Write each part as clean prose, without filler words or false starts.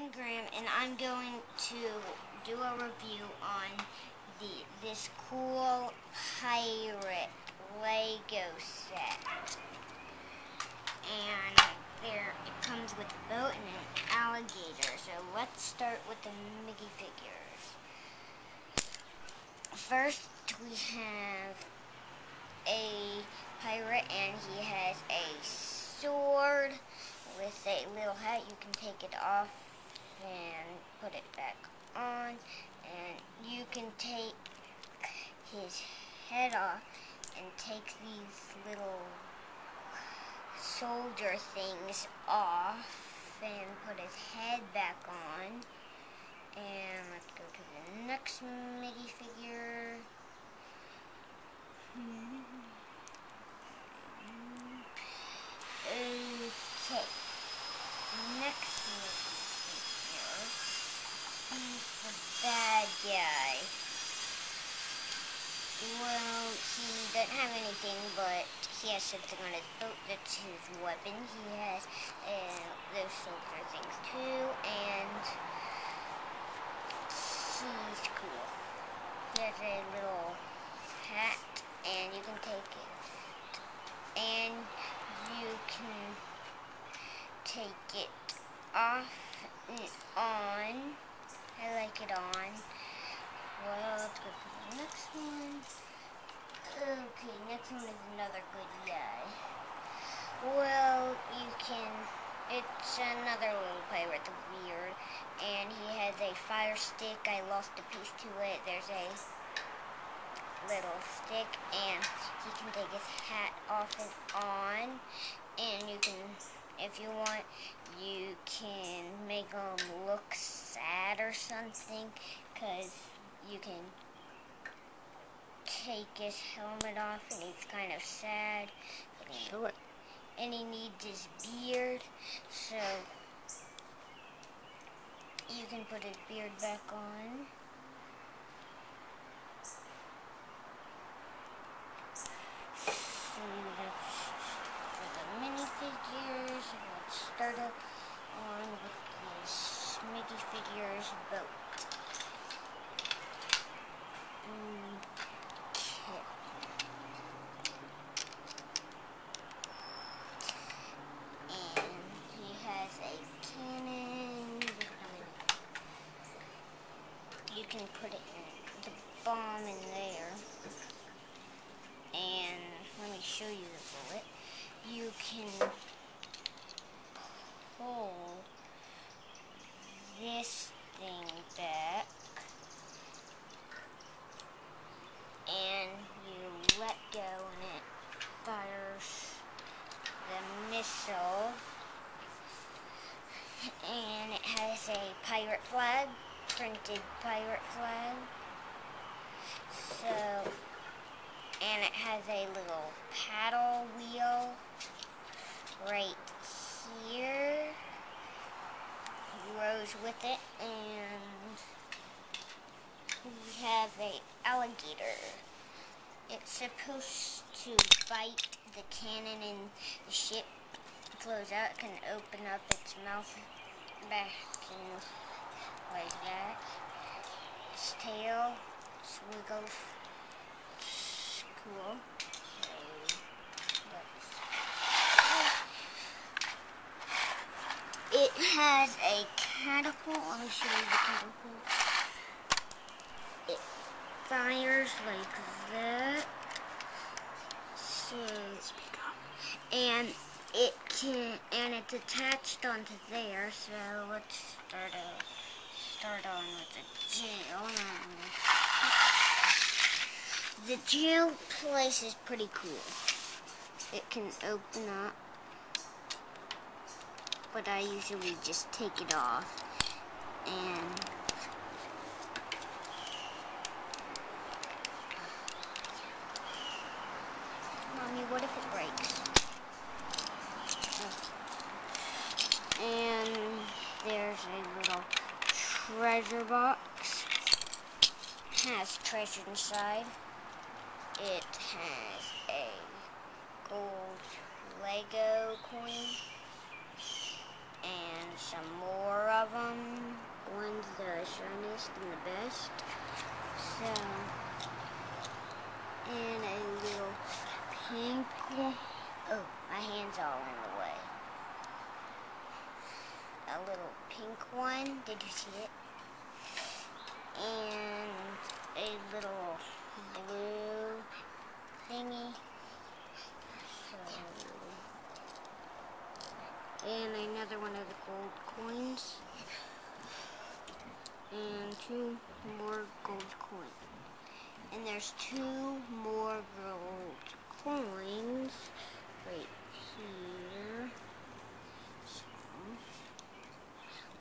I'm Graham, and I'm going to do a review on this cool pirate Lego set. And it comes with a boat and an alligator. So let's start with the Mickey figures. First, we have a pirate, and he has a sword with a little hat. You can take it off and put it back on, and you can take his head off and take these little soldier things off and put his head back on. And let's go to the next Mickey figure. Okay, next Mickey figure. He's the bad guy. Well, he doesn't have anything, but he has something on his boat that's his weapon. He has those soldier things too, and he's cool. He has a little hat, and you can take it, and you can take it off and on. I like it on. Well, let's go to the next one. Okay, next one is another good guy. Well, it's another little pirate, the weird, and he has a fire stick. I lost a piece to it. There's a little stick, and he can take his hat off and on, and you can, if you want, you can make him look sad or something, because you can take his helmet off and he's kind of sad, and he needs his beard, so you can put his beard back on. So that's for the minifigures. Let's start on with this Mickey figures boat. You can put it in the bomb in there, and let me show you the bullet. You can pull this thing back, and you let go, and it fires the missile, and it has a pirate flag. Printed pirate flag. So, and it has a little paddle wheel right here. Goes with it, and we have a alligator. It's supposed to bite the cannon, and the ship flows out. It can open up its mouth back and like that. Its tail swiggles. It's cool. It has a catapult. Let me show you the catapult. It fires like that. So, and it's attached onto there. So let's start on with the jail. The jail place is pretty cool. It can open up, but I usually just take it off. And Mommy, what if it breaks? And there's a little treasure box. It has treasure inside. It has a gold Lego coin and some more of them. One's the shiniest and the best. So, and a little pink one. Oh, my hand's all in the way. A little pink one. Did you see it? And a little blue thingy. So, and another one of the gold coins. And 2 more gold coins. And there's 2 more gold coins right here. So,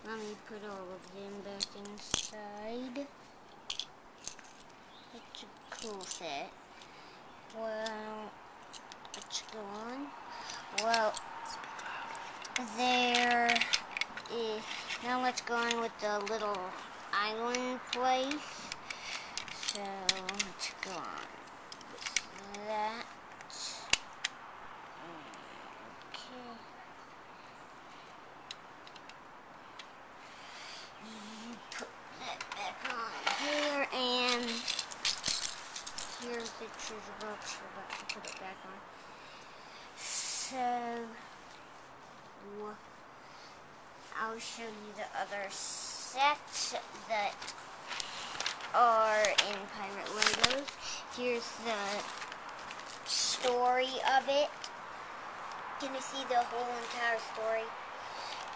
let me put all of them back inside. It's a cool set. Well, let's go on. Well, there is, now let's go on with the little island place. So, let's go on with that. Okay. Put that back on here, and here's the treasure box. We're about to put it back on. So, I'll show you the other sets that are in Pirate Legos. Here's the story of it. Can you see the whole entire story?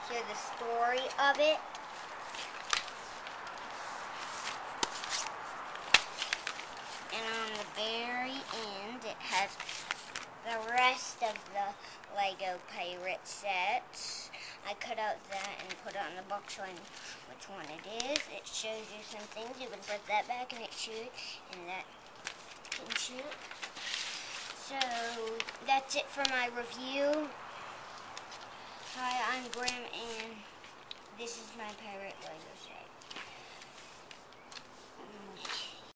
Here's the story of it. And on the very end, it has the rest of the Lego pirate sets. I cut out that and put it on the box showing which one it is. It shows you some things. You can put that back and it shoots, and that can shoot. So that's it for my review. Hi, I'm Graham, and this is my pirate Legos.